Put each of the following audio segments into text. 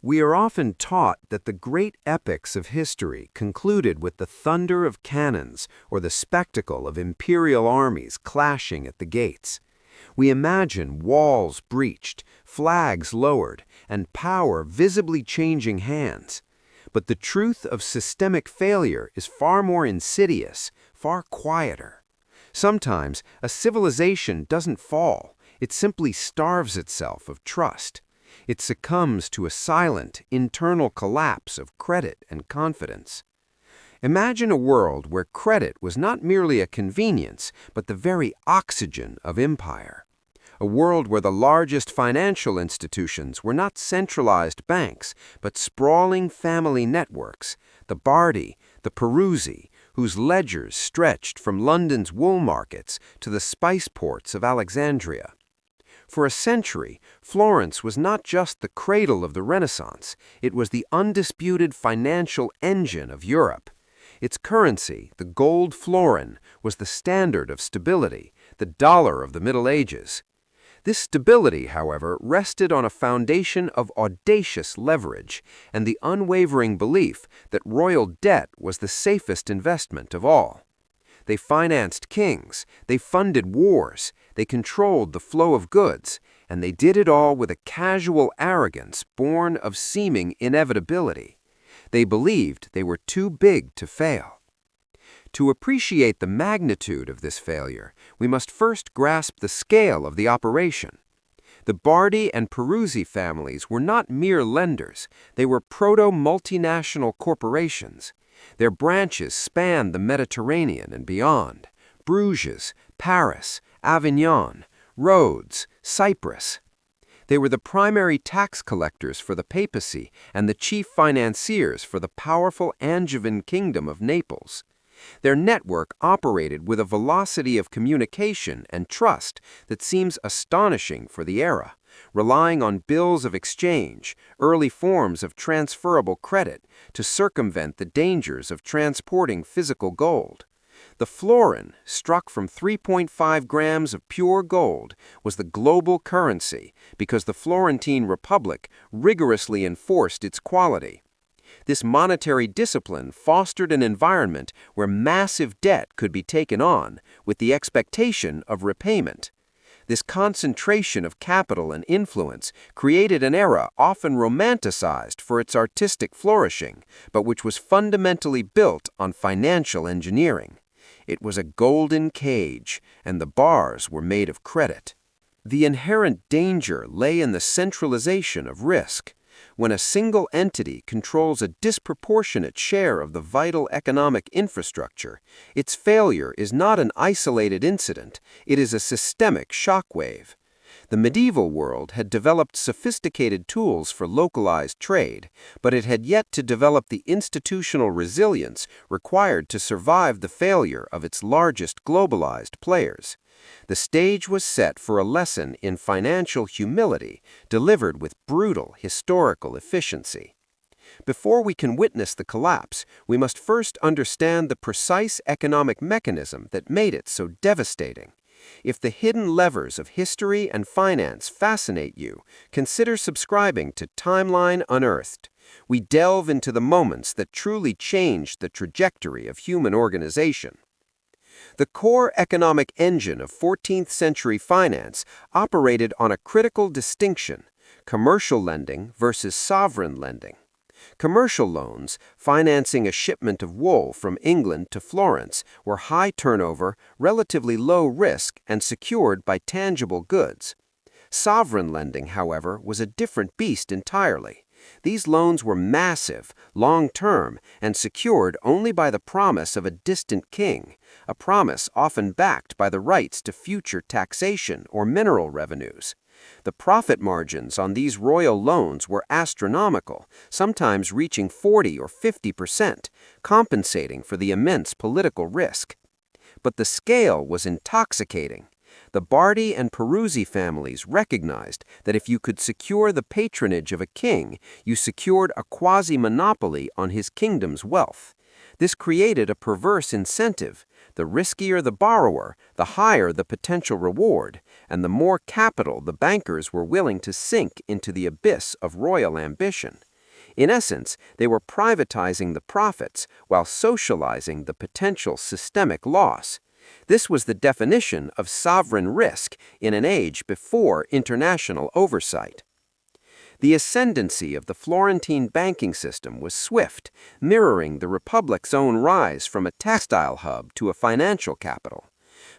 We are often taught that the great epochs of history concluded with the thunder of cannons or the spectacle of imperial armies clashing at the gates. We imagine walls breached, flags lowered, and power visibly changing hands. But the truth of systemic failure is far more insidious, far quieter. Sometimes a civilization doesn't fall, it simply starves itself of trust. It succumbs to a silent, internal collapse of credit and confidence. Imagine a world where credit was not merely a convenience, but the very oxygen of empire. A world where the largest financial institutions were not centralized banks, but sprawling family networks, the Bardi, the Peruzzi, whose ledgers stretched from London's wool markets to the spice ports of Alexandria. For a century, Florence was not just the cradle of the Renaissance, it was the undisputed financial engine of Europe. Its currency, the gold florin, was the standard of stability, the dollar of the Middle Ages. This stability, however, rested on a foundation of audacious leverage and the unwavering belief that royal debt was the safest investment of all. They financed kings, they funded wars, they controlled the flow of goods, and they did it all with a casual arrogance born of seeming inevitability. They believed they were too big to fail. To appreciate the magnitude of this failure, we must first grasp the scale of the operation. The Bardi and Peruzzi families were not mere lenders, they were proto-multinational corporations. Their branches spanned the Mediterranean and beyond: Bruges, Paris, Avignon, Rhodes, Cyprus. They were the primary tax collectors for the papacy and the chief financiers for the powerful Angevin kingdom of Naples. Their network operated with a velocity of communication and trust that seems astonishing for the era, relying on bills of exchange, early forms of transferable credit, to circumvent the dangers of transporting physical gold. The florin, struck from 3.5 grams of pure gold, was the global currency because the Florentine Republic rigorously enforced its quality. This monetary discipline fostered an environment where massive debt could be taken on with the expectation of repayment. This concentration of capital and influence created an era often romanticized for its artistic flourishing, but which was fundamentally built on financial engineering. It was a golden cage, and the bars were made of credit. The inherent danger lay in the centralization of risk. When a single entity controls a disproportionate share of the vital economic infrastructure, its failure is not an isolated incident, it is a systemic shockwave. The medieval world had developed sophisticated tools for localized trade, but it had yet to develop the institutional resilience required to survive the failure of its largest globalized players. The stage was set for a lesson in financial humility, delivered with brutal historical efficiency. Before we can witness the collapse, we must first understand the precise economic mechanism that made it so devastating. If the hidden levers of history and finance fascinate you, consider subscribing to Timeline Unearthed. We delve into the moments that truly changed the trajectory of human organization. The core economic engine of 14th century finance operated on a critical distinction: commercial lending versus sovereign lending. Commercial loans, financing a shipment of wool from England to Florence, were high turnover, relatively low risk, and secured by tangible goods. Sovereign lending, however, was a different beast entirely. These loans were massive, long-term, and secured only by the promise of a distant king, a promise often backed by the rights to future taxation or mineral revenues. The profit margins on these royal loans were astronomical, sometimes reaching 40 or 50%, compensating for the immense political risk. But the scale was intoxicating. The Bardi and Peruzzi families recognized that if you could secure the patronage of a king, you secured a quasi-monopoly on his kingdom's wealth. This created a perverse incentive. The riskier the borrower, the higher the potential reward, and the more capital the bankers were willing to sink into the abyss of royal ambition. In essence, they were privatizing the profits while socializing the potential systemic loss. This was the definition of sovereign risk in an age before international oversight. The ascendancy of the Florentine banking system was swift, mirroring the Republic's own rise from a textile hub to a financial capital.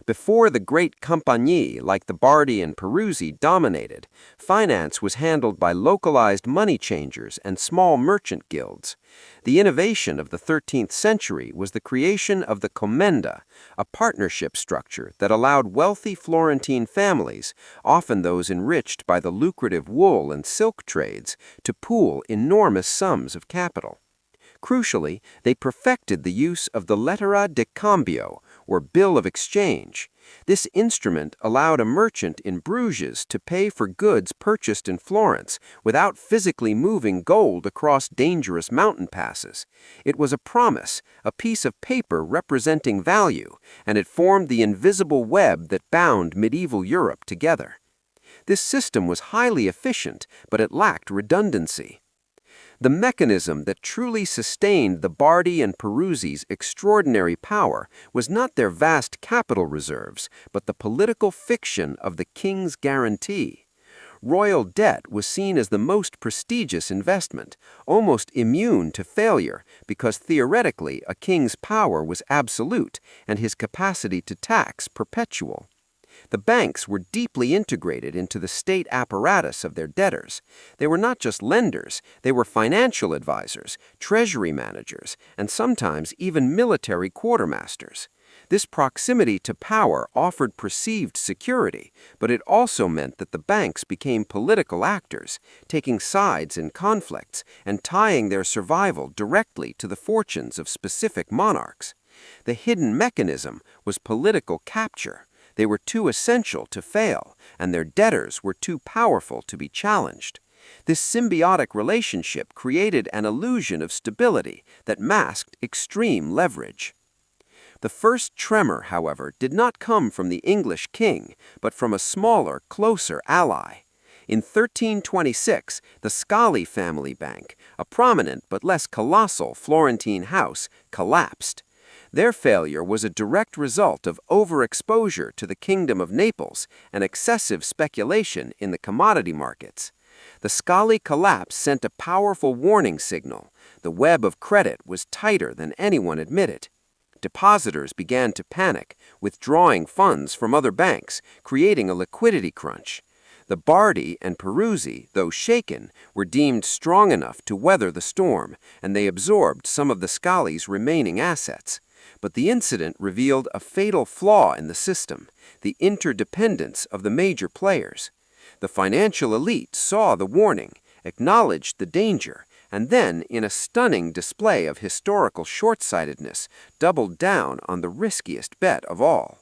Before the great compagnie like the Bardi and Peruzzi dominated, finance was handled by localized money changers and small merchant guilds. The innovation of the 13th century was the creation of the commenda, a partnership structure that allowed wealthy Florentine families, often those enriched by the lucrative wool and silk trades, to pool enormous sums of capital. Crucially, they perfected the use of the lettera de cambio, or bill of exchange. This instrument allowed a merchant in Bruges to pay for goods purchased in Florence without physically moving gold across dangerous mountain passes. It was a promise, a piece of paper representing value, and it formed the invisible web that bound medieval Europe together. This system was highly efficient, but it lacked redundancy. The mechanism that truly sustained the Bardi and Peruzzi's extraordinary power was not their vast capital reserves, but the political fiction of the king's guarantee. Royal debt was seen as the most prestigious investment, almost immune to failure, because theoretically a king's power was absolute and his capacity to tax perpetual. The banks were deeply integrated into the state apparatus of their debtors. They were not just lenders, they were financial advisors, treasury managers, and sometimes even military quartermasters. This proximity to power offered perceived security, but it also meant that the banks became political actors, taking sides in conflicts and tying their survival directly to the fortunes of specific monarchs. The hidden mechanism was political capture. They were too essential to fail, and their debtors were too powerful to be challenged. This symbiotic relationship created an illusion of stability that masked extreme leverage. The first tremor, however, did not come from the English king, but from a smaller, closer ally. In 1326, the Scali family bank, a prominent but less colossal Florentine house, collapsed. Their failure was a direct result of overexposure to the Kingdom of Naples and excessive speculation in the commodity markets. The Scali collapse sent a powerful warning signal. The web of credit was tighter than anyone admitted. Depositors began to panic, withdrawing funds from other banks, creating a liquidity crunch. The Bardi and Peruzzi, though shaken, were deemed strong enough to weather the storm, and they absorbed some of the Scali's remaining assets. But the incident revealed a fatal flaw in the system, the interdependence of the major players. The financial elite saw the warning, acknowledged the danger, and then, in a stunning display of historical short-sightedness, doubled down on the riskiest bet of all.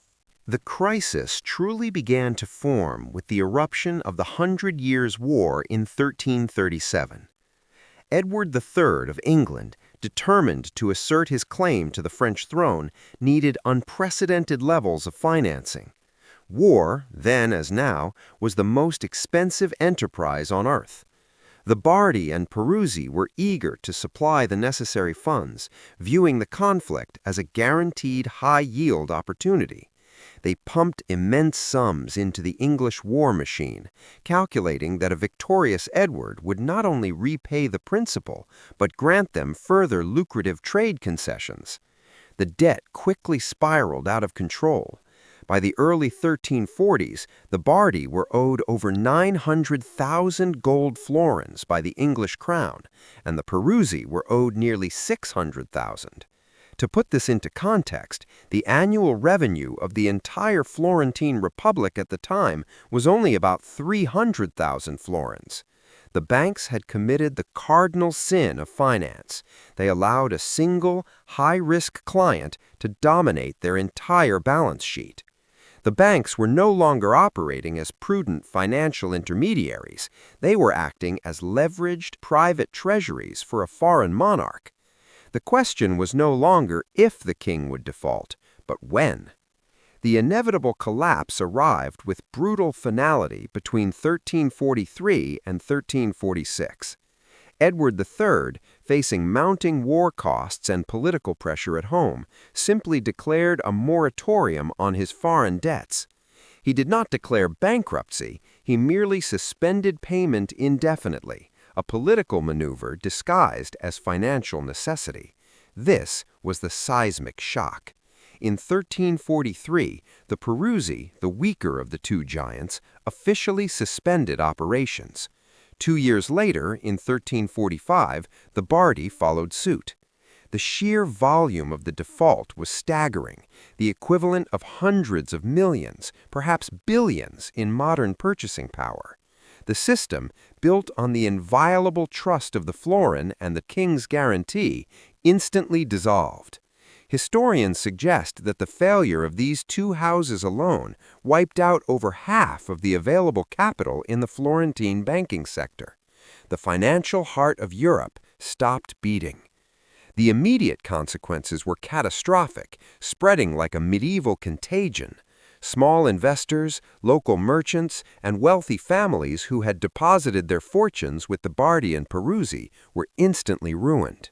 The crisis truly began to form with the eruption of the Hundred Years' War in 1337. Edward III of England, determined to assert his claim to the French throne, needed unprecedented levels of financing. War, then as now, was the most expensive enterprise on earth. The Bardi and Peruzzi were eager to supply the necessary funds, viewing the conflict as a guaranteed high-yield opportunity. They pumped immense sums into the English war machine, calculating that a victorious Edward would not only repay the principal, but grant them further lucrative trade concessions. The debt quickly spiraled out of control. By the early 1340s, the Bardi were owed over 900,000 gold florins by the English crown, and the Peruzzi were owed nearly 600,000. To put this into context, the annual revenue of the entire Florentine Republic at the time was only about 300,000 florins. The banks had committed the cardinal sin of finance. They allowed a single, high-risk client to dominate their entire balance sheet. The banks were no longer operating as prudent financial intermediaries. They were acting as leveraged private treasuries for a foreign monarch. The question was no longer if the king would default, but when. The inevitable collapse arrived with brutal finality between 1343 and 1346. Edward III, facing mounting war costs and political pressure at home, simply declared a moratorium on his foreign debts. He did not declare bankruptcy, he merely suspended payment indefinitely, a political maneuver disguised as financial necessity. This was the seismic shock. In 1343, the Peruzzi, the weaker of the two giants, officially suspended operations. 2 years later, in 1345, the Bardi followed suit. The sheer volume of the default was staggering, the equivalent of hundreds of millions, perhaps billions, in modern purchasing power. The system, built on the inviolable trust of the Florin and the king's guarantee, instantly dissolved. Historians suggest that the failure of these two houses alone wiped out over half of the available capital in the Florentine banking sector. The financial heart of Europe stopped beating. The immediate consequences were catastrophic, spreading like a medieval contagion. Small investors, local merchants, and wealthy families who had deposited their fortunes with the Bardi and Peruzzi were instantly ruined.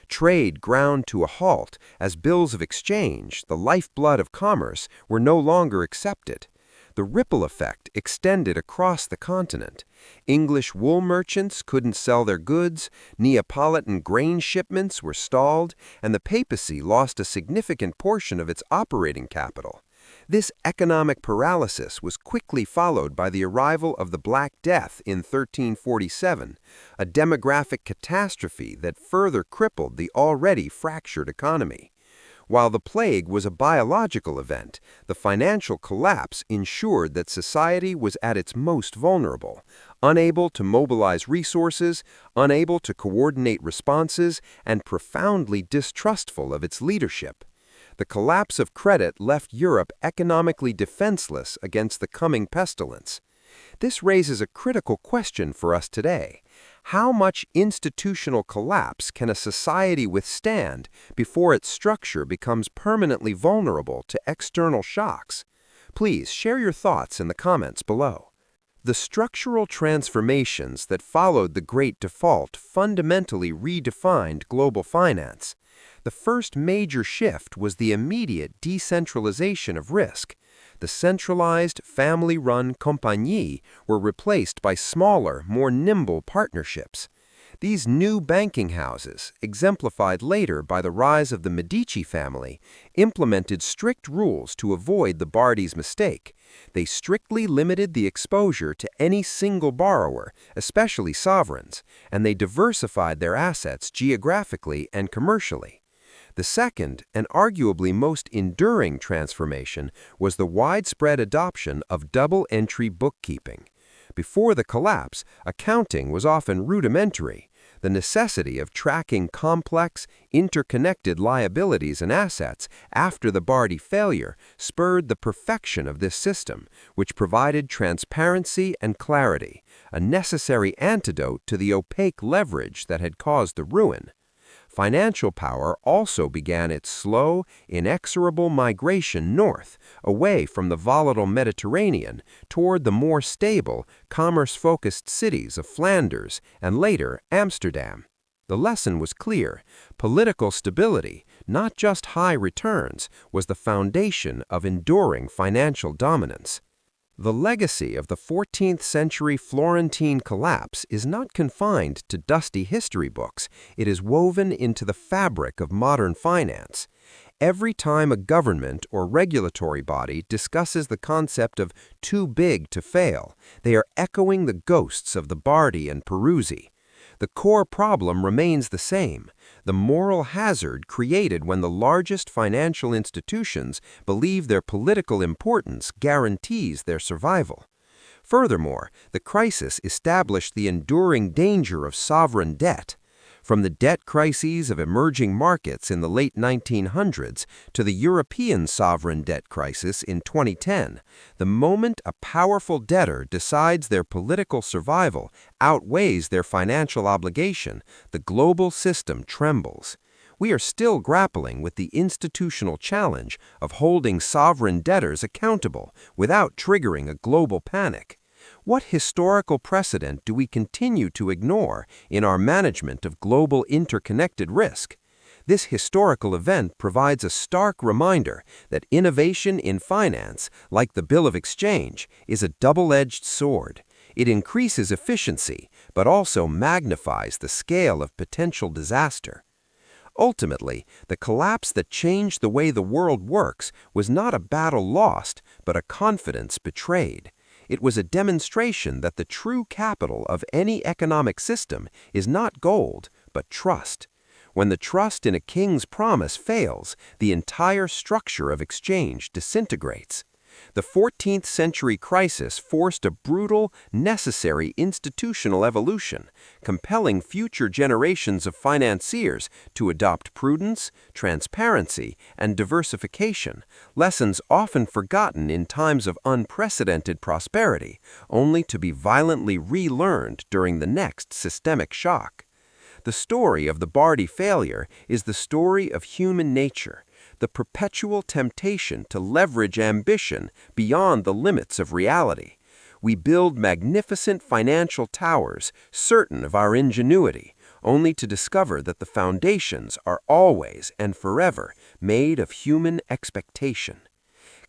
Trade ground to a halt as bills of exchange, the lifeblood of commerce, were no longer accepted. The ripple effect extended across the continent. English wool merchants couldn't sell their goods, Neapolitan grain shipments were stalled, and the papacy lost a significant portion of its operating capital. This economic paralysis was quickly followed by the arrival of the Black Death in 1347, a demographic catastrophe that further crippled the already fractured economy. While the plague was a biological event, the financial collapse ensured that society was at its most vulnerable, unable to mobilize resources, unable to coordinate responses, and profoundly distrustful of its leadership. The collapse of credit left Europe economically defenseless against the coming pestilence. This raises a critical question for us today. How much institutional collapse can a society withstand before its structure becomes permanently vulnerable to external shocks? Please share your thoughts in the comments below. The structural transformations that followed the Great Default fundamentally redefined global finance. The first major shift was the immediate decentralization of risk. The centralized, family-run compagnies were replaced by smaller, more nimble partnerships. These new banking houses, exemplified later by the rise of the Medici family, implemented strict rules to avoid the Bardi's mistake. They strictly limited the exposure to any single borrower, especially sovereigns, and they diversified their assets geographically and commercially. The second, and arguably most enduring transformation, was the widespread adoption of double-entry bookkeeping. Before the collapse, accounting was often rudimentary. The necessity of tracking complex, interconnected liabilities and assets after the Bardi failure spurred the perfection of this system, which provided transparency and clarity, a necessary antidote to the opaque leverage that had caused the ruin. Financial power also began its slow, inexorable migration north, away from the volatile Mediterranean, toward the more stable, commerce-focused cities of Flanders and later Amsterdam. The lesson was clear. Political stability, not just high returns, was the foundation of enduring financial dominance. The legacy of the 14th century Florentine collapse is not confined to dusty history books. It is woven into the fabric of modern finance. Every time a government or regulatory body discusses the concept of too big to fail, they are echoing the ghosts of the Bardi and Peruzzi. The core problem remains the same: the moral hazard created when the largest financial institutions believe their political importance guarantees their survival. Furthermore, the crisis established the enduring danger of sovereign debt. From the debt crises of emerging markets in the late 1900s to the European sovereign debt crisis in 2010, the moment a powerful debtor decides their political survival outweighs their financial obligation, the global system trembles. We are still grappling with the institutional challenge of holding sovereign debtors accountable without triggering a global panic. What historical precedent do we continue to ignore in our management of global interconnected risk? This historical event provides a stark reminder that innovation in finance, like the bill of exchange, is a double-edged sword. It increases efficiency, but also magnifies the scale of potential disaster. Ultimately, the collapse that changed the way the world works was not a battle lost, but a confidence betrayed. It was a demonstration that the true capital of any economic system is not gold, but trust. When the trust in a king's promise fails, the entire structure of exchange disintegrates. The 14th century crisis forced a brutal, necessary institutional evolution, compelling future generations of financiers to adopt prudence, transparency, and diversification, lessons often forgotten in times of unprecedented prosperity, only to be violently relearned during the next systemic shock. The story of the Bardi failure is the story of human nature, the perpetual temptation to leverage ambition beyond the limits of reality. We build magnificent financial towers, certain of our ingenuity, only to discover that the foundations are always and forever made of human expectation.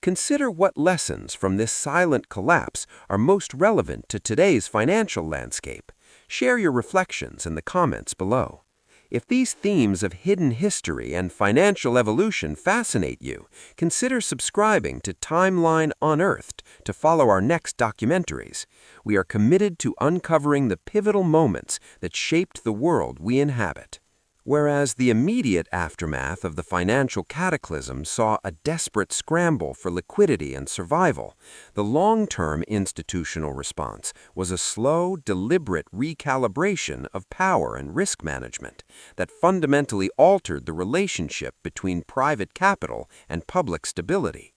Consider what lessons from this silent collapse are most relevant to today's financial landscape. Share your reflections in the comments below. If these themes of hidden history and financial evolution fascinate you, consider subscribing to Timeline Unearthed to follow our next documentaries. We are committed to uncovering the pivotal moments that shaped the world we inhabit. Whereas the immediate aftermath of the financial cataclysm saw a desperate scramble for liquidity and survival, the long-term institutional response was a slow, deliberate recalibration of power and risk management that fundamentally altered the relationship between private capital and public stability.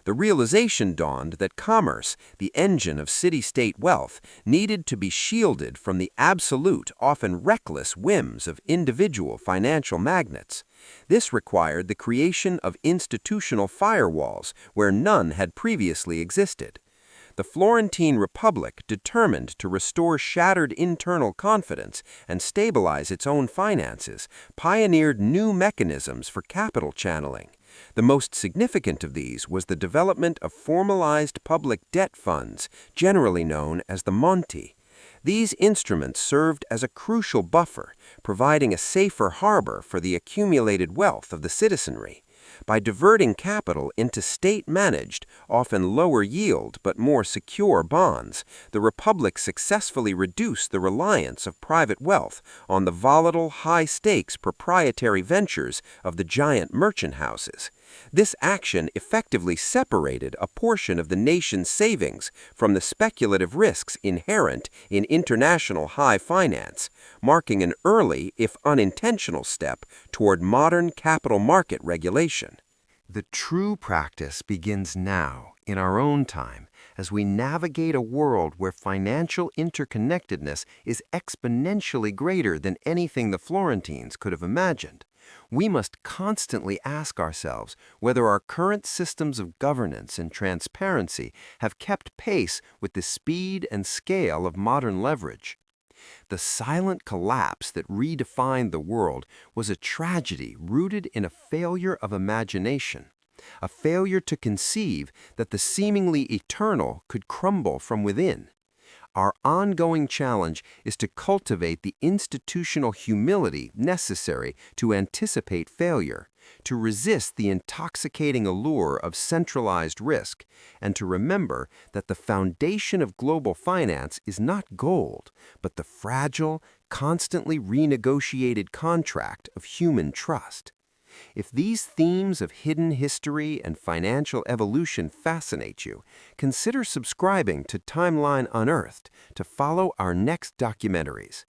The realization dawned that commerce, the engine of city-state wealth, needed to be shielded from the absolute, often reckless whims of individual financial magnates. This required the creation of institutional firewalls where none had previously existed. The Florentine Republic, determined to restore shattered internal confidence and stabilize its own finances, pioneered new mechanisms for capital channeling. The most significant of these was the development of formalized public debt funds, generally known as the Monti. These instruments served as a crucial buffer, providing a safer harbor for the accumulated wealth of the citizenry. By diverting capital into state-managed, often lower-yield but more secure bonds, the Republic successfully reduced the reliance of private wealth on the volatile, high-stakes proprietary ventures of the giant merchant houses. This action effectively separated a portion of the nation's savings from the speculative risks inherent in international high finance, marking an early, if unintentional, step toward modern capital market regulation. The true practice begins now, in our own time, as we navigate a world where financial interconnectedness is exponentially greater than anything the Florentines could have imagined. We must constantly ask ourselves whether our current systems of governance and transparency have kept pace with the speed and scale of modern leverage. The silent collapse that redefined the world was a tragedy rooted in a failure of imagination, a failure to conceive that the seemingly eternal could crumble from within. Our ongoing challenge is to cultivate the institutional humility necessary to anticipate failure, to resist the intoxicating allure of centralized risk, and to remember that the foundation of global finance is not gold, but the fragile, constantly renegotiated contract of human trust. If these themes of hidden history and financial evolution fascinate you, consider subscribing to Timeline Unearthed to follow our next documentaries.